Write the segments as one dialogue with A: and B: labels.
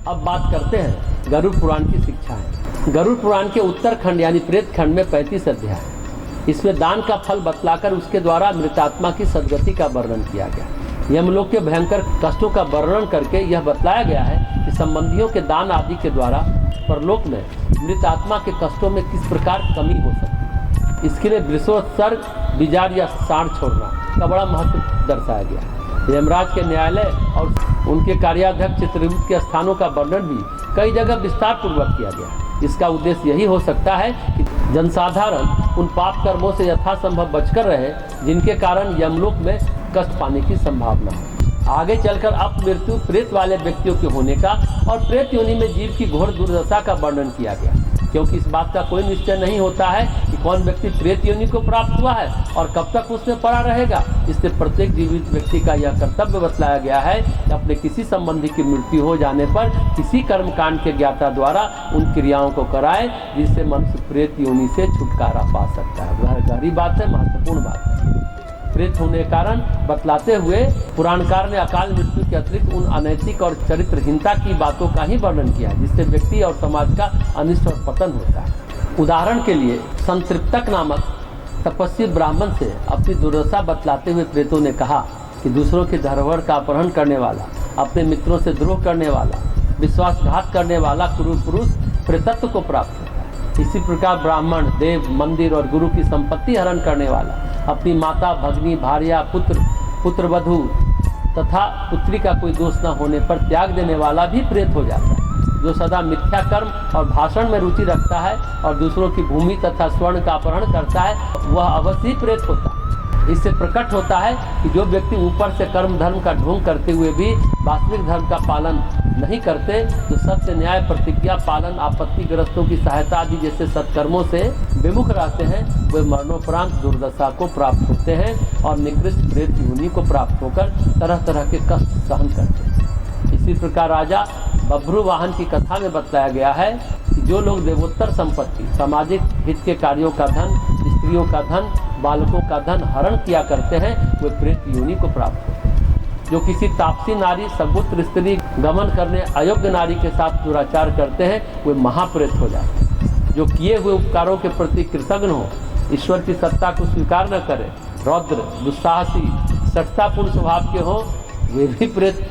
A: अब बात करते हैं गरुड़ पुराण की शिक्षाएं। गरुड़ पुराण के उत्तरखंड यानी प्रेत खंड में 35 अध्याय है। इसमें दान का फल बतलाकर उसके द्वारा मृतात्मा की सद्गति का वर्णन किया गया। यमलोक के भयंकर कष्टों का वर्णन करके यह बतलाया गया है कि संबंधियों के दान आदि के द्वारा परलोक में मृत आत्मा के कष्टों में किस प्रकार कमी हो सकती है। इसके लिए वृषोत्सर्ग, विजार या साड़ छोड़ना का बड़ा महत्व दर्शाया गया है। यमराज के न्यायालय और उनके कार्याध्यक्ष चित्रगुप्त के स्थानों का वर्णन भी कई जगह विस्तार पूर्वक किया गया है। इसका उद्देश्य यही हो सकता है कि जनसाधारण उन पाप कर्मों से यथासंभव बचकर रहे जिनके कारण यमलोक में कष्ट पाने की संभावना है। आगे चलकर अपमृत्यु प्रेत वाले व्यक्तियों के होने का और प्रेत योनि में जीव की घोर दुर्दशा का वर्णन किया गया, क्योंकि इस बात का कोई निश्चय नहीं होता है कि कौन व्यक्ति प्रेत योनि को प्राप्त हुआ है और कब तक उसमें पड़ा रहेगा। इससे प्रत्येक जीवित व्यक्ति का यह कर्तव्य बतलाया गया है कि अपने किसी संबंधी की मृत्यु हो जाने पर किसी कर्मकांड के ज्ञाता द्वारा उन क्रियाओं को कराए जिससे मनुष्य प्रेत योनि से छुटकारा पा सकता है। वह गहरी बात है, महत्वपूर्ण बात है। प्रेत होने के कारण बतलाते हुए पुराणकार ने अकाल मृत्यु के अतिरिक्त उन अनैतिक और चरित्रहीनता की बातों का ही वर्णन किया है जिससे व्यक्ति और समाज का अनिष्ट और पतन होता है। उदाहरण के लिए संतृप्तक नामक तपस्वी ब्राह्मण से अपनी दुर्दशा बतलाते हुए प्रेतों ने कहा कि दूसरों के धरोहर का अपहरण करने वाला, अपने मित्रों से द्रोह करने वाला, विश्वासघात करने वाला क्रूर पुरुष प्रेतत्व को प्राप्त होता है। इसी प्रकार ब्राह्मण, देव, मंदिर और गुरु की संपत्ति हरण करने वाला, अपनी माता, भगिनी, भार्या, पुत्रवधू तथा पुत्री का कोई दोष न होने पर त्याग देने वाला भी प्रेत हो जाता है। जो सदा मिथ्या कर्म और भाषण में रुचि रखता है और दूसरों की भूमि तथा स्वर्ण का अपहरण करता है वह अवश्य ही प्रेत होता है। इससे प्रकट होता है कि जो व्यक्ति ऊपर से कर्म धर्म का ढोंग करते हुए भी वास्तविक धर्म का पालन नहीं करते, तो सत्य, न्याय, प्रतिज्ञा पालन, आपत्तिग्रस्तों की सहायता आदि जैसे सत्कर्मों से विमुख रहते हैं, वे मरणोपरांत दुर्दशा को प्राप्त होते हैं और निकृष्ट प्रेत योनि को प्राप्त होकर तरह तरह के कष्ट सहन करते हैं। इसी प्रकार राजा बभ्रुवाहन की कथा में बताया गया है कि जो लोग देवोत्तर संपत्ति, सामाजिक हित के कार्यों का धन, स्त्रियों का धन, बालकों का धन हरण किया करते हैं वे प्रेत योनि को प्राप्त होते हैं। जो किसी तापसी नारी, सगुत्र स्त्री, गमन करने अयोग्य नारी के साथ दुराचार करते हैं वे महाप्रेत हो जाते हैं। जो किए हुए उपकारों के प्रति कृतज्ञ हो, ईश्वर की सत्ता को स्वीकार न करे, रौद्र, दुस्साहसी, सत्तापूर्ण स्वभाव के हो, वे भी प्रेत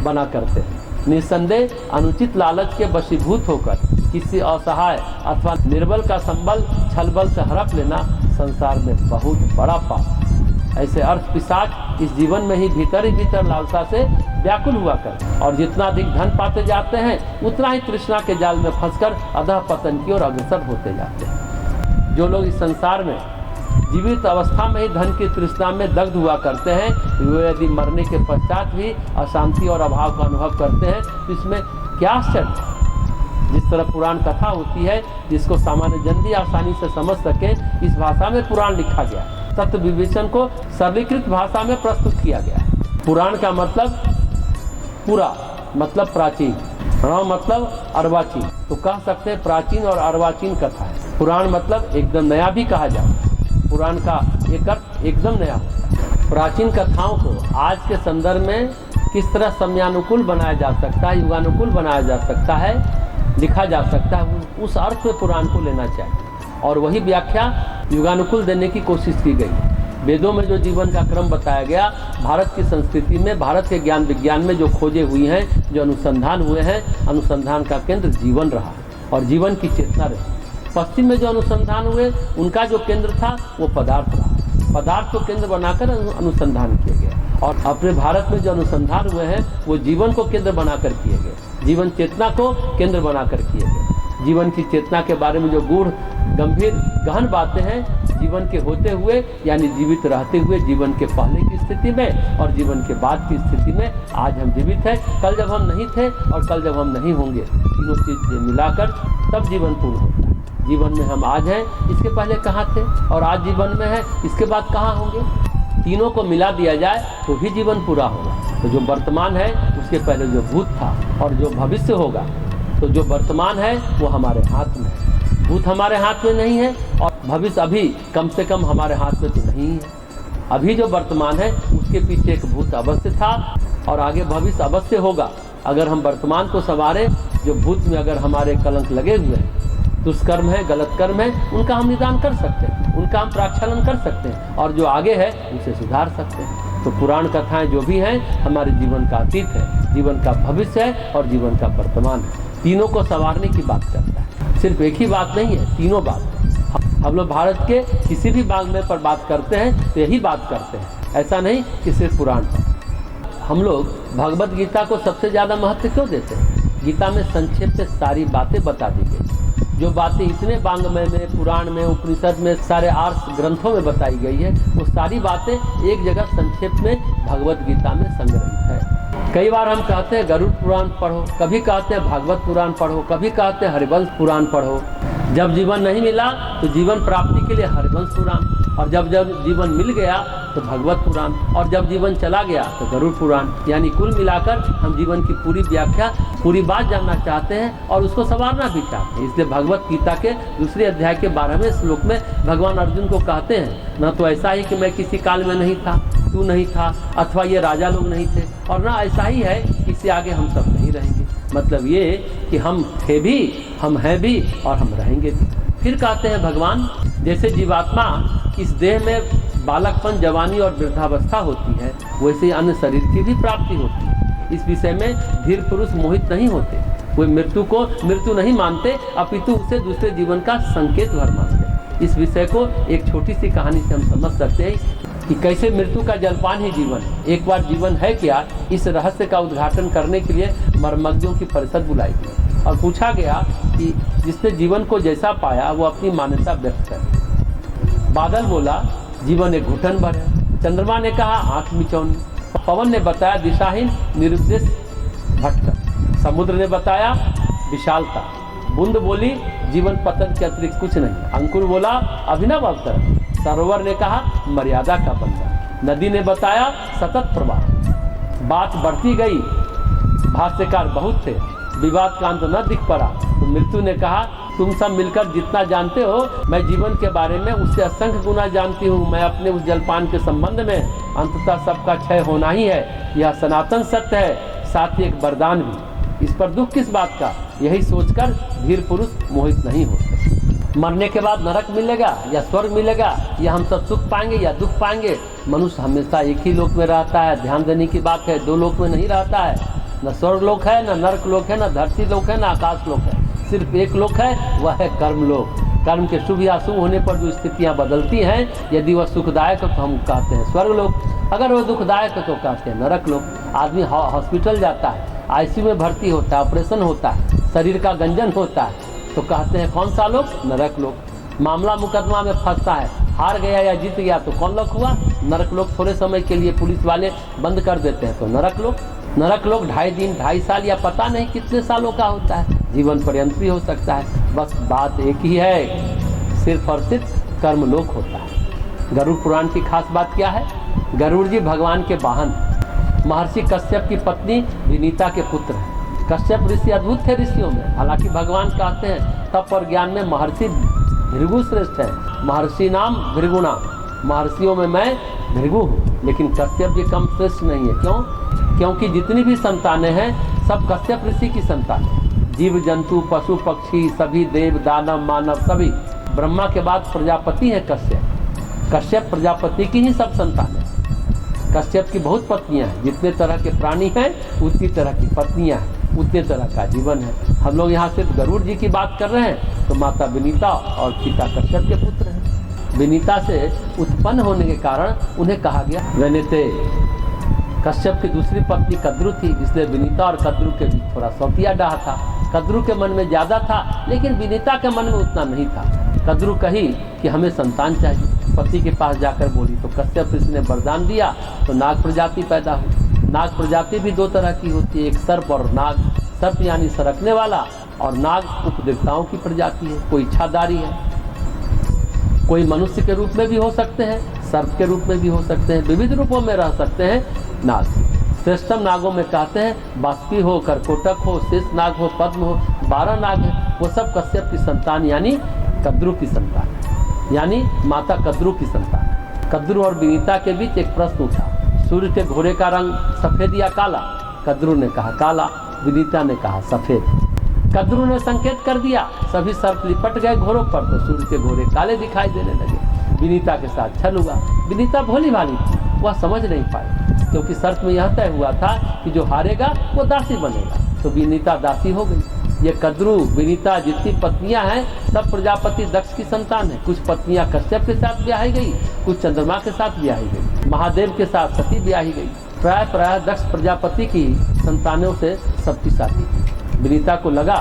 A: बना करते हैं। निस्संदेह अनुचित लालच के वशीभूत होकर किसी असहाय अथवा निर्बल का संबल छलबल से हड़प लेना संसार में बहुत बड़ा पाप। ऐसे अर्थ पिशाच इस जीवन में ही भीतर लालसा से व्याकुल हुआ कर और जितना अधिक धन पाते जाते हैं उतना ही तृष्णा के जाल में फंसकर अधः पतन की ओर अग्रसर होते जाते हैं। जो लोग इस संसार में जीवित अवस्था में ही धन की तृष्णा में दग्ध हुआ करते हैं, वे यदि मरने के पश्चात भी अशांति और अभाव का अनुभव करते हैं तो इसमें क्या आश्चर्य। जिस तरह पुराण कथा होती है जिसको सामान्य जन भी आसानी से समझ सके, इस भाषा में पुराण लिखा गया। तत्व विवेचन को सरलीकृत भाषा में प्रस्तुत किया गया। पुराण का मतलब पुरा मतलब प्राचीन, मतलब अर्वाचीन, तो कह सकते हैं प्राचीन और अर्वाचीन कथा है। पुराण मतलब एकदम नया भी कहा जाता है। पुराण का एक अर्थ एकदम नया होता है। प्राचीन कथाओं को आज के संदर्भ में किस तरह समयानुकूल बनाया जा सकता है, युगानुकूल बनाया जा सकता है, लिखा जा सकता है, उस अर्थ में पुराण को लेना चाहिए और वही व्याख्या युगानुकूल देने की कोशिश की गई। वेदों में जो जीवन का क्रम बताया गया, भारत की संस्कृति में, भारत के ज्ञान विज्ञान में जो खोजे हुई हैं, जो अनुसंधान हुए हैं, अनुसंधान का केंद्र जीवन रहा और जीवन की चेतना रही। पश्चिम में जो अनुसंधान हुए उनका जो केंद्र था वो पदार्थ रहा। पदार्थ को केंद्र बनाकर अनुसंधान किए गए और अपने भारत में जो अनुसंधान हुए हैं वो जीवन को केंद्र बनाकर किए गए, जीवन चेतना को केंद्र बनाकर किए गए। जीवन की चेतना के बारे में जो गूढ़ गंभीर गहन बातें हैं जीवन के होते हुए यानी जीवित रहते हुए, जीवन के पहले की स्थिति में और जीवन के बाद की स्थिति में। आज हम जीवित हैं, कल जब हम नहीं थे और कल जब हम नहीं होंगे, तीनों चीज़ें मिलाकर तब जीवन पूर्ण होता है। जीवन में हम आज हैं, इसके पहले कहाँ थे, और आज जीवन में है, इसके बाद कहाँ होंगे। तीनों को मिला दिया जाए तो भी जीवन पूरा होगा। तो जो वर्तमान है उसके पहले जो भूत था और जो भविष्य होगा, तो जो वर्तमान है वो हमारे हाथ में है, भूत हमारे हाथ में नहीं है और भविष्य अभी कम से कम हमारे हाथ में तो नहीं है। अभी जो वर्तमान है उसके पीछे एक भूत अवश्य था और आगे भविष्य अवश्य होगा। अगर हम वर्तमान को संवारें, जो भूत में अगर हमारे कलंक लगे हुए हैं, दुष्कर्म है, गलत कर्म है, उनका हम निदान कर सकते हैं, उनका हम प्राक्षालन कर सकते हैं, और जो आगे है उसे सुधार सकते हैं। तो पुराण कथाएं जो भी हैं हमारे जीवन का अतीत है, जीवन का भविष्य है और जीवन का वर्तमान है। तीनों को संवारने की बात करता है। सिर्फ एक ही बात नहीं है, तीनों बात है। हम लोग भारत के किसी भी भाग में पर बात करते हैं तो यही बात करते हैं, ऐसा नहीं कि सिर्फ पुराण। हम लोग भगवत गीता को सबसे ज़्यादा महत्व क्यों देते हैं? गीता में संक्षेप में सारी बातें बता दी गई। जो बातें इतने वांग्मय में, पुराण में, उपनिषद में, सारे आर्ष ग्रंथों में बताई गई है, वो सारी बातें एक जगह संक्षेप में भगवत गीता में संग्रहित है। कई बार हम कहते हैं गरुड़ पुराण पढ़ो, कभी कहते हैं भागवत पुराण पढ़ो, कभी कहते हैं हरिवंश पुराण पढ़ो। जब जीवन नहीं मिला तो जीवन प्राप्ति के लिए हरिवंश पुराण, और जब जीवन मिल गया तो भगवत पुराण, और जब जीवन चला गया तो गरुड़ पुराण। यानी कुल मिलाकर हम जीवन की पूरी व्याख्या, पूरी बात जानना चाहते हैं और उसको संवारना भी चाहते हैं। इसलिए भगवत गीता के दूसरे अध्याय के 12वें श्लोक में भगवान अर्जुन को कहते हैं, न तो ऐसा ही कि मैं किसी काल में नहीं था, तू नहीं था, अथवा ये राजा लोग नहीं थे, और ना ऐसा ही है कि इससे आगे हम सब नहीं रहेंगे। मतलब ये कि हम थे भी, हम हैं भी और हम रहेंगे भी। फिर कहते हैं भगवान, जैसे जीवात्मा इस देह में बालकपन, जवानी और वृद्धावस्था होती है, वैसे अन्य शरीर की भी प्राप्ति होती है। इस विषय में धीर पुरुष मोहित नहीं होते, वे मृत्यु को मृत्यु नहीं मानते, अपितु उसे दूसरे जीवन का संकेत भर मानते। इस विषय को एक छोटी सी कहानी से हम समझ सकते हैं कि कैसे मृत्यु का जलपान ही जीवन है। एक बार जीवन है क्या, इस रहस्य का उद्घाटन करने के लिए मर्मज्ञों की परिषद बुलाई गई और पूछा गया कि जिसने जीवन को जैसा पाया वो अपनी मान्यता व्यक्त करे। बादल बोला जीवन एक घुटन भर है, चंद्रमा ने कहा आंख मिचौनी, पवन ने बताया दिशाहीन निरुद्देश भटकर, समुद्र ने बताया विशालता, बूंद बोली जीवन पतन के अतिरिक्त कुछ नहीं, अंकुर बोला अभिनव अवसर, सरोवर ने कहा मर्यादा का बंधन, नदी ने बताया सतत प्रवाह। बात बढ़ती गई, भाष्यकार बहुत थे, विवाद का अंत न दिख पड़ा, तो मृत्यु ने कहा तुम सब मिलकर जितना जानते हो मैं जीवन के बारे में उससे असंख्य गुना जानती हूँ। मैं अपने उस जलपान के संबंध में अंततः सबका क्षय होना ही है, यह सनातन सत्य है, साथ ही एक वरदान भी। इस पर दुख किस बात का, यही सोचकर धीर पुरुष मोहित नहीं होते। मरने के बाद नरक मिलेगा या स्वर्ग मिलेगा, या हम सब सुख पाएंगे या दुख पाएंगे। मनुष्य हमेशा एक ही लोक में रहता है, ध्यान देने की बात है, दो लोक में नहीं रहता है। न स्वर्ग लोक है, न नरक लोक है, न धरती लोक है, न आकाश लोक है, सिर्फ एक लोक है, वह है कर्म लोक। कर्म के शुभ या अशुभ होने पर जो स्थितियां बदलती हैं, यदि वह सुखदायक है तो हम कहते हैं स्वर्ग लोक, अगर वह दुखदायक है तो कहते हैं नरक लोक। आदमी हॉस्पिटल जाता है, आईसीयू में भर्ती होता है, ऑपरेशन होता है, शरीर का गंजन होता है, तो कहते हैं कौन सा लोक, नरक लोक। मामला मुकदमा में फंसता है, हार गया या जीत गया तो कौन लोक हुआ, नरक लोक। थोड़े समय के लिए पुलिस वाले बंद कर देते हैं तो नरक लोक। नरक लोक 2.5 दिन, 2.5 साल या पता नहीं कितने सालों का होता है, जीवन पर्यंत भी हो सकता है। बस बात एक ही है, सिर्फ और सिर्फ कर्म लोक होता है। गरुड़ पुराण की खास बात क्या है? गरुड़ जी भगवान के वाहन, महर्षि कश्यप की पत्नी विनीता के पुत्र हैं। कश्यप ऋषि अद्भुत थे ऋषियों में, हालांकि भगवान कहते हैं तप और ज्ञान में महर्षि भृगु श्रेष्ठ है। महर्षि नाम भृगुणा, महर्षियों में मैं भृगु हूँ, लेकिन कश्यप जी कम श्रेष्ठ नहीं है। क्यों? क्योंकि जितनी भी संतानें हैं सब कश्यप ऋषि की संतान है। जीव जंतु पशु पक्षी सभी, देव दानव मानव सभी, ब्रह्मा के बाद प्रजापति है कश्यप। कश्यप प्रजापति की ही सब संतान है। कश्यप की बहुत पत्नियां हैं, जितने तरह के प्राणी हैं उतनी तरह की पत्नियां हैं, उतने तरह का जीवन है। हम लोग यहाँ सिर्फ गरुड़ जी की बात कर रहे हैं, तो माता विनीता और पिता कश्यप के पुत्र हैं। विनीता से उत्पन्न होने के कारण उन्हें कहा गया वनिते। कश्यप की दूसरी पत्नी कद्रु थी, इसलिए विनीता और कद्रु के बीच थोड़ा सौतिया डाह था। कद्रु के मन में ज़्यादा था, लेकिन विनीता के मन में उतना नहीं था। कद्रु कही कि हमें संतान चाहिए, पति के पास जाकर बोली, तो कश्यप ऋषि ने वरदान दिया, तो नाग प्रजाति पैदा हुई। नाग प्रजाति भी 2 तरह की होती है, एक सर्प और नाग। सर्प यानी सरकने वाला, और नाग उपदेवताओं की प्रजाति है, कोई इच्छाधारी है। कोई मनुष्य के रूप में भी हो सकते हैं, सर्प के रूप में भी हो सकते हैं, विविध रूपों में रह सकते हैं नाग। श्रेष्ठम नागों में कहते हैं बाष्पी हो, करकोटक हो, शेष नाग हो, पद्म हो, 12 नाग है, वो सब कश्यप की संतान यानी कद्रु की संतान है, यानी माता कद्रु की संतान। कद्रु और विनीता के बीच एक प्रश्न उठा, सूर्य के घोड़े का रंग सफेद या काला? कद्रु ने कहा काला। विनीता ने कहा सफेद। कद्रू ने संकेत कर दिया, सभी सर्प लिपट गए घोड़ों पर तो सूर्य के घोड़े काले दिखाई देने लगे। विनीता के साथ छल हुआ। विनीता भोली भाली थी, वह समझ नहीं पाई, क्योंकि शर्त में यह तय हुआ था कि जो हारेगा वो दासी बनेगा, तो विनीता दासी हो गई। ये कद्रू, विनीता जितनी पत्नियां हैं सब प्रजापति दक्ष की संतान है। कुछ पत्नियां कश्यप के साथ ब्याही गई, कुछ चंद्रमा के साथ ब्याही गई, महादेव के साथ सती ब्याही गई। प्राय दक्ष प्रजापति की संतानों से शक्तिशाली थी। विनीता को लगा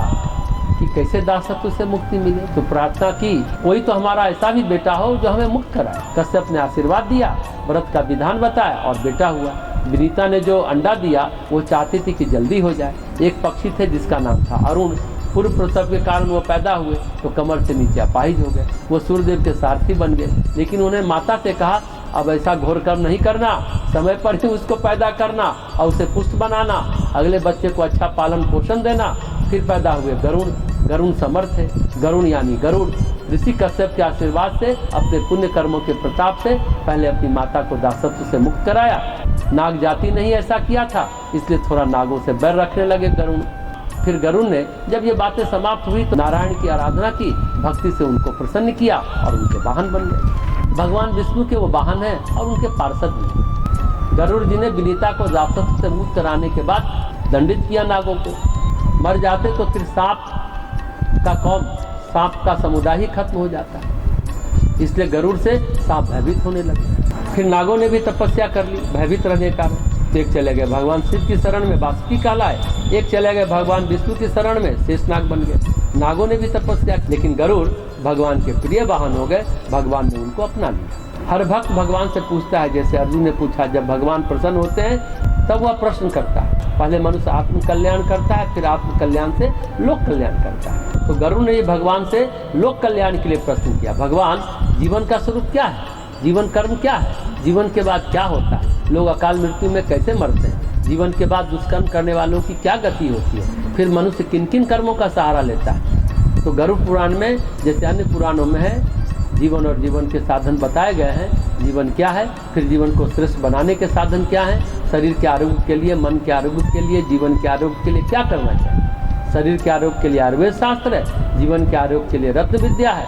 A: कि कैसे दासत्व से मुक्ति मिले, तो प्रार्थना की कोई तो हमारा ऐसा भी बेटा हो जो हमें मुक्त कराए। कश्यप ने आशीर्वाद दिया, व्रत का विधान बताया और बेटा हुआ। विनीता ने जो अंडा दिया वो चाहती थी कि जल्दी हो जाए। एक पक्षी थे जिसका नाम था अरुण। पूर्व प्रसव के कारण वो पैदा हुए तो कमर से नीचे अपाहिज हो गए। वो सूर्यदेव के सारथी बन गए, लेकिन उन्हें माता से कहा अब ऐसा घोर कर्म नहीं करना, समय पर ही उसको पैदा करना और उसे पुष्ट बनाना, अगले बच्चे को अच्छा पालन पोषण देना। फिर पैदा हुए गरुण। गरुण समर्थ है, गरुण यानी गरुड़। ऋषि कश्यप के आशीर्वाद से अपने पुण्य कर्मों के प्रताप से पहले अपनी माता को दासत्व से मुक्त कराया। नाग जाति ने ही ऐसा किया था, इसलिए थोड़ा नागों से बैर रखने लगे गरुण। फिर गरुण ने जब ये बातें समाप्त हुई तो नारायण की आराधना की, भक्ति से उनको प्रसन्न किया और उनके वाहन बन गए। भगवान विष्णु के वो वाहन हैं और उनके पार्षद भी। गरुड़ जी ने विनीता को दासत्व से मुक्त कराने के बाद दंडित किया नागों को। मर जाते तो फिर सांप का कौम, सांप का समुदाय ही खत्म हो जाता है, इसलिए गरुड़ से सांप भयभीत होने लगे। फिर नागों ने भी तपस्या कर ली भयभीत रहने का। एक चले गए भगवान शिव की शरण में, बासुकी कहलाए। एक चले गए भगवान विष्णु की शरण में, शेषनाग बन गए। नागों ने भी तपस्या, लेकिन गरुड़ भगवान के प्रिय वाहन हो गए। भगवान ने उनको अपना लिया। हर भक्त भगवान से पूछता है, जैसे अर्जुन ने पूछा, जब भगवान प्रसन्न होते हैं तब वह प्रश्न करता है। पहले मनुष्य आत्म कल्याण करता है, फिर आत्म कल्याण से लोक कल्याण करता है। तो गरुड़ ने भगवान से लोक कल्याण के लिए प्रश्न किया, भगवान जीवन का स्वरूप क्या है, जीवन कर्म क्या है, जीवन के बाद क्या होता है, लोग अकाल मृत्यु में कैसे मरते हैं, जीवन के बाद दुष्कर्म करने वालों की क्या गति होती है, फिर मनुष्य किन किन कर्मों का सहारा लेता है। तो गरुड़ पुराण में जैसे अन्य पुराणों में है, जीवन और जीवन के साधन बताए गए हैं। जीवन क्या है, फिर जीवन को श्रेष्ठ बनाने के साधन क्या हैं, शरीर के आरोग्य के लिए, मन के आरोग्य के लिए, जीवन के आरोग्य के लिए क्या करना चाहिए। शरीर के आरोग्य के लिए आयुर्वेद शास्त्र है, जीवन के आरोग्य के लिए रत्न विद्या है,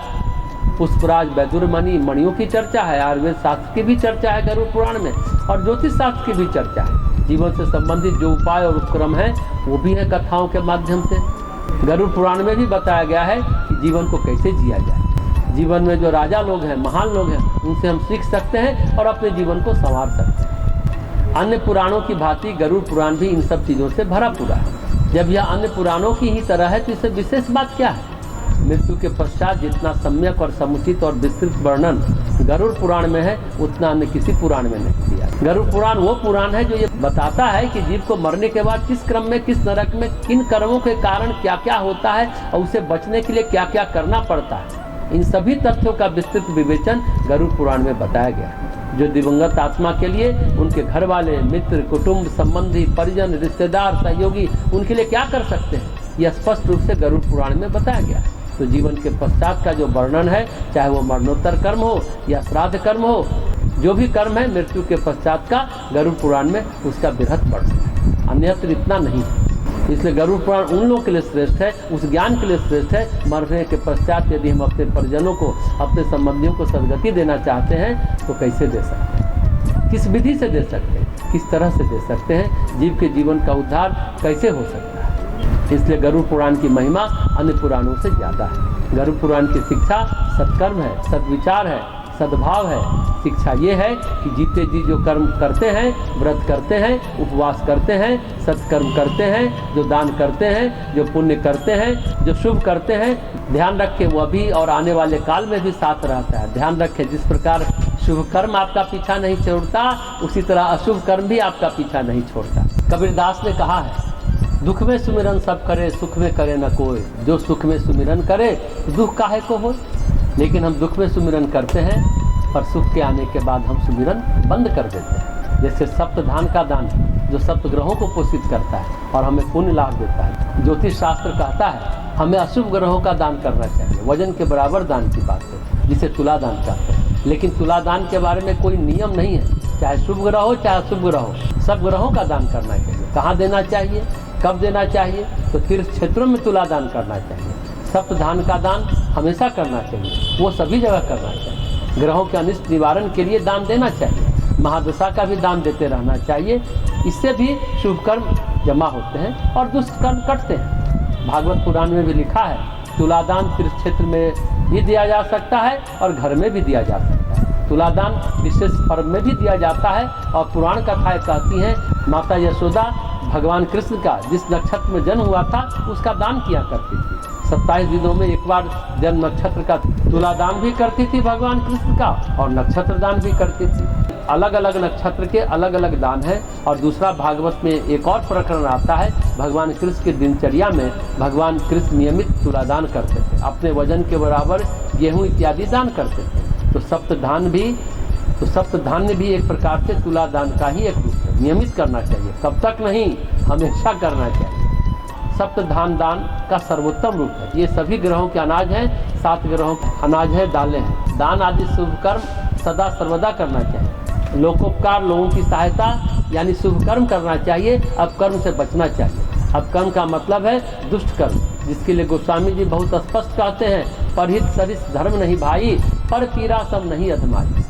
A: पुष्पराज वैदुर मणियों की चर्चा है, आयुर्वेद शास्त्र की भी चर्चा है गरुड़ पुराण में, और ज्योतिष शास्त्र की भी चर्चा है। जीवन से संबंधित जो उपाय और उपक्रम है वो भी है कथाओं के माध्यम से। गरुड़ पुराण में भी बताया गया है कि जीवन को कैसे जिया जाए। जीवन में जो राजा लोग हैं, महान लोग हैं, उनसे हम सीख सकते हैं और अपने जीवन को संवार सकते हैं। अन्य पुराणों की भांति गरुड़ पुराण भी इन सब चीज़ों से भरा पूरा है। जब यह अन्य पुराणों की ही तरह है तो इससे विशेष बात क्या है। मृत्यु के पश्चात जितना सम्यक और समुचित और विस्तृत वर्णन गरुड़ पुराण में है, उतना अन्य किसी पुराण में नहीं दिया। गरुड़ पुराण वो पुराण है जो ये बताता है कि जीव को मरने के बाद किस क्रम में, किस नरक में, किन कर्मों के कारण क्या क्या होता है और उसे बचने के लिए क्या क्या करना पड़ता है। इन सभी तथ्यों का विस्तृत विवेचन गरुड़ पुराण में बताया गया है। जो दिवंगत आत्मा के लिए उनके घर वाले, मित्र, कुटुंब, संबंधी, परिजन, रिश्तेदार, सहयोगी उनके लिए क्या कर सकते हैं, यह स्पष्ट रूप से गरुड़ पुराण में बताया गया है। तो जीवन के पश्चात का जो वर्णन है, चाहे वो मरणोत्तर कर्म हो या श्राद्ध कर्म हो, जो भी कर्म है मृत्यु के पश्चात का गरुड़ पुराण में उसका बृहत वर्णन है, अन्यत्र इतना नहीं है। इसलिए गरुड़ पुराण उन लोगों के लिए श्रेष्ठ है, उस ज्ञान के लिए श्रेष्ठ है। मरने के पश्चात यदि हम अपने परिजनों को, अपने संबंधियों को सद्गति देना चाहते हैं तो कैसे दे सकते हैं, किस विधि से दे सकते हैं, किस तरह से दे सकते हैं, जीव के जीवन का उद्धार कैसे हो सकता है। इसलिए गरुड़ पुराण की महिमा अन्य पुराणों से ज़्यादा है। गरुड़ पुराण की शिक्षा सत्कर्म है, सद्विचार है, सद्भाव है। शिक्षा ये है कि जीते जी जो कर्म करते हैं, व्रत करते हैं, उपवास करते हैं, सत्कर्म करते हैं, जो दान करते हैं, जो पुण्य करते हैं, जो शुभ करते हैं, ध्यान रखें वो अभी और आने वाले काल में भी साथ रहता है। ध्यान रखें, जिस प्रकार शुभ कर्म आपका पीछा नहीं छोड़ता, उसी तरह अशुभ कर्म भी आपका पीछा नहीं छोड़ता। कबीरदास ने कहा है, दुख में सुमिरन सब करे, सुख में करे न कोई, जो सुख में सुमिरन करे दुख काहे को हो। लेकिन हम दुख में सुमिरन करते हैं, पर सुख के आने के बाद हम सुमिरन बंद कर देते हैं। जैसे सप्तधान का दान जो सप्त ग्रहों को पोषित करता है और हमें पुण्य लाभ देता है। ज्योतिष शास्त्र कहता है हमें अशुभ ग्रहों का दान करना चाहिए, वजन के बराबर दान की बात है, जिसे तुला दान कहते हैं। लेकिन तुला दान के बारे में कोई नियम नहीं है, चाहे शुभ ग्रह हो चाहे अशुभ ग्रह हो, सब ग्रहों का दान करना चाहिए। कहाँ देना चाहिए, कब देना चाहिए? तो तीर्थ क्षेत्रों में तुलादान करना चाहिए। सप्तधान का दान हमेशा करना चाहिए, वो सभी जगह करना चाहिए। ग्रहों के अनिष्ट निवारण के लिए दान देना चाहिए। महादशा का भी दान देते रहना चाहिए। इससे भी शुभ कर्म जमा होते हैं और दुष्ट कर्म कटते हैं। भागवत पुराण में भी लिखा है, तुलादान तीर्थ क्षेत्र में भी दिया जा सकता है और घर में भी दिया जा सकता है। तुलादान विशेष पर्व में भी दिया जाता है और पुराण कथाएं कहती हैं, माता यशोदा भगवान कृष्ण का जिस नक्षत्र में जन्म हुआ था उसका दान किया करती थी। 27 दिनों में एक बार जन्म नक्षत्र का तुलादान भी करती थी भगवान कृष्ण का, और नक्षत्र दान भी करती थी। अलग अलग नक्षत्र के अलग अलग दान है। और दूसरा भागवत में एक और प्रकरण आता है, भगवान कृष्ण की दिनचर्या में भगवान कृष्ण नियमित तुलादान करते थे, अपने वजन के बराबर गेहूं इत्यादि दान करते थे। तो सप्तधान्य भी एक प्रकार से तुलादान का ही एक रूप है। नियमित करना चाहिए, कब तक नहीं, हमेशा करना चाहिए। सप्तधान दान का सर्वोत्तम रूप है। ये सभी ग्रहों के अनाज हैं, 7 ग्रहों के अनाज है, दालें हैं। दान आदि शुभ कर्म सदा सर्वदा करना चाहिए। लोकोपकार, लोगों की सहायता यानी शुभ कर्म करना चाहिए। अब कर्म से बचना चाहिए। अब कर्म का मतलब है दुष्ट कर्म, जिसके लिए गोस्वामी जी बहुत स्पष्ट कहते हैं, परहित सरिस धर्म नहीं भाई, पर पीरा सब नहीं अधमाई।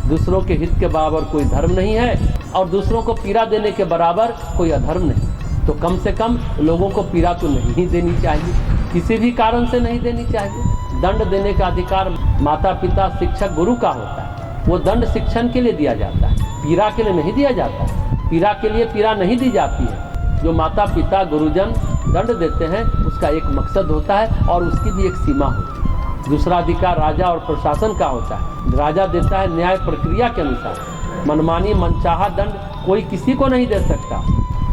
A: दूसरों के हित के बराबर कोई धर्म नहीं है और दूसरों को पीड़ा देने के बराबर कोई अधर्म नहीं। तो कम से कम लोगों को पीड़ा तो नहीं देनी चाहिए, किसी भी कारण से नहीं देनी चाहिए। दंड देने का अधिकार माता पिता शिक्षक गुरु का होता है। वो दंड शिक्षण के लिए दिया जाता है, पीड़ा के लिए नहीं दिया जाता है। पीड़ा के लिए पीड़ा नहीं दी जाती है। जो माता पिता गुरुजन दंड देते हैं उसका एक मकसद होता है और उसकी भी एक सीमा होती है। दूसरा अधिकार राजा और प्रशासन का होता है। राजा देता है न्याय प्रक्रिया के अनुसार। मनमानी मनचाहा दंड कोई किसी को नहीं दे सकता।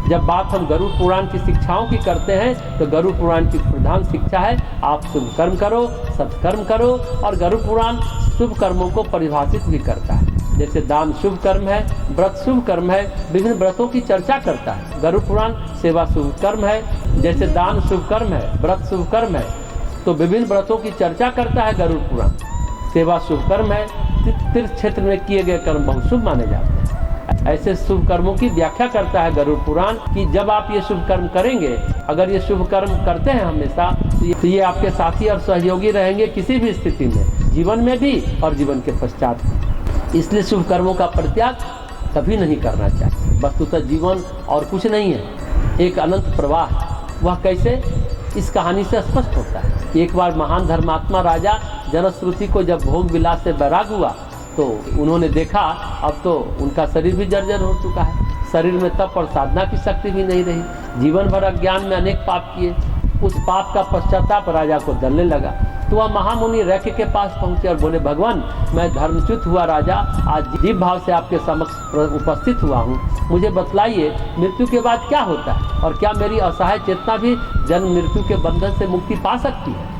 A: जब बात हम गरुड़ पुराण की शिक्षाओं की करते हैं तो गरुड़ पुराण की प्रधान शिक्षा है, आप शुभ कर्म करो, सत्कर्म करो। और गरुड़ पुराण शुभ कर्मों को परिभाषित भी करता है। जैसे दान शुभ कर्म है, व्रत शुभ कर्म है, विभिन्न व्रतों की चर्चा करता है। गरुड़ पुराण सेवा शुभ कर्म है, जैसे दान शुभ कर्म है, व्रत शुभ कर्म है, तो विभिन्न व्रतों की चर्चा करता है गरुड़ पुराण। सेवा शुभ कर्म है, तीर्थ क्षेत्र में किए गए कर्म बहुत शुभ माने जाते हैं। ऐसे शुभ कर्मों की व्याख्या करता है गरुड़ पुराण कि जब आप ये शुभ कर्म करेंगे, अगर ये शुभ कर्म करते हैं हमेशा, तो ये आपके साथी और सहयोगी रहेंगे किसी भी स्थिति में, जीवन में भी और जीवन के पश्चात भी। इसलिए शुभ कर्मों का परित्याग कभी नहीं करना चाहिए। वस्तुतः जीवन और कुछ नहीं है, एक अनंत प्रवाह। वह कैसे, इस कहानी से स्पष्ट होता है। एक बार महान धर्मात्मा राजा जनश्रुति को जब भोग विलास से बैराग हुआ तो उन्होंने देखा अब तो उनका शरीर भी जर्जर हो चुका है। शरीर में तप और साधना की शक्ति भी नहीं रही। जीवन भर अज्ञान में अनेक पाप किए। उस पाप का पश्चाताप राजा को दलने लगा। तो वह महामुनि रैक्य के पास पहुंचे और बोले, भगवान मैं धर्मच्युत हुआ राजा आज जीव भाव से आपके समक्ष उपस्थित हुआ हूँ। मुझे बतलाइए मृत्यु के बाद क्या होता है और क्या मेरी असहाय चेतना भी जन्म मृत्यु के बंधन से मुक्ति पा सकती है।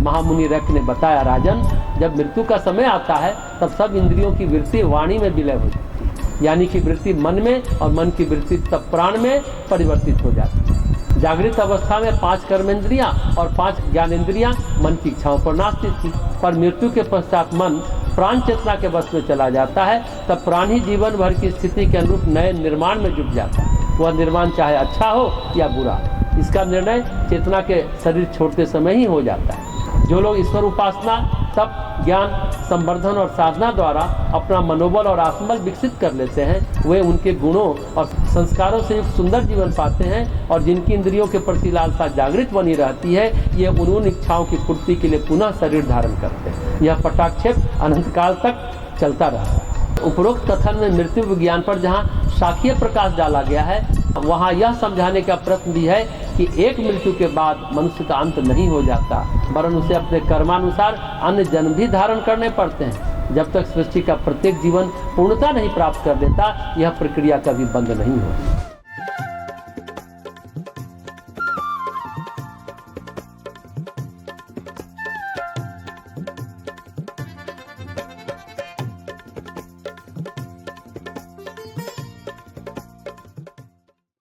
A: महामुनि रैक्य ने बताया, राजन जब मृत्यु का समय आता है तब सब इंद्रियों की वृत्ति वाणी में विलय हो जाती है, यानी कि वृत्ति मन में और मन की वृत्ति तब प्राण में परिवर्तित हो जाती है। जागृत अवस्था में 5 कर्मेंद्रियां और 5 ज्ञानेंद्रियां मन की इच्छाओं पर नाचती थी, पर मृत्यु के पश्चात मन प्राण चेतना के वश में चला जाता है। तब प्राण ही जीवन भर की स्थिति के अनुरूप नए निर्माण में जुट जाता है। वह निर्माण चाहे अच्छा हो या बुरा, इसका निर्णय चेतना के शरीर छोड़ते समय ही हो जाता है। जो लोग ईश्वर उपासना, तप, ज्ञान, संवर्धन और साधना द्वारा अपना मनोबल और आत्मबल विकसित कर लेते हैं, वे उनके गुणों और संस्कारों से युक्त सुंदर जीवन पाते हैं। और जिनकी इंद्रियों के प्रति लालसा जागृत बनी रहती है, ये उन इच्छाओं की पूर्ति के लिए पुनः शरीर धारण करते हैं। यह पटाक्षेप अनंत काल तक चलता रहता है। उपरोक्त कथन में मृत्यु विज्ञान पर जहाँ शाखीय प्रकाश डाला गया है, वहाँ यह समझाने का प्रयत्न भी है कि एक मृत्यु के बाद मनुष्य का अंत नहीं हो जाता, वरन उसे अपने कर्मानुसार अन्य जन्म भी धारण करने पड़ते हैं। जब तक सृष्टि का प्रत्येक जीवन पूर्णता नहीं प्राप्त कर देता, यह प्रक्रिया कभी बंद नहीं होती।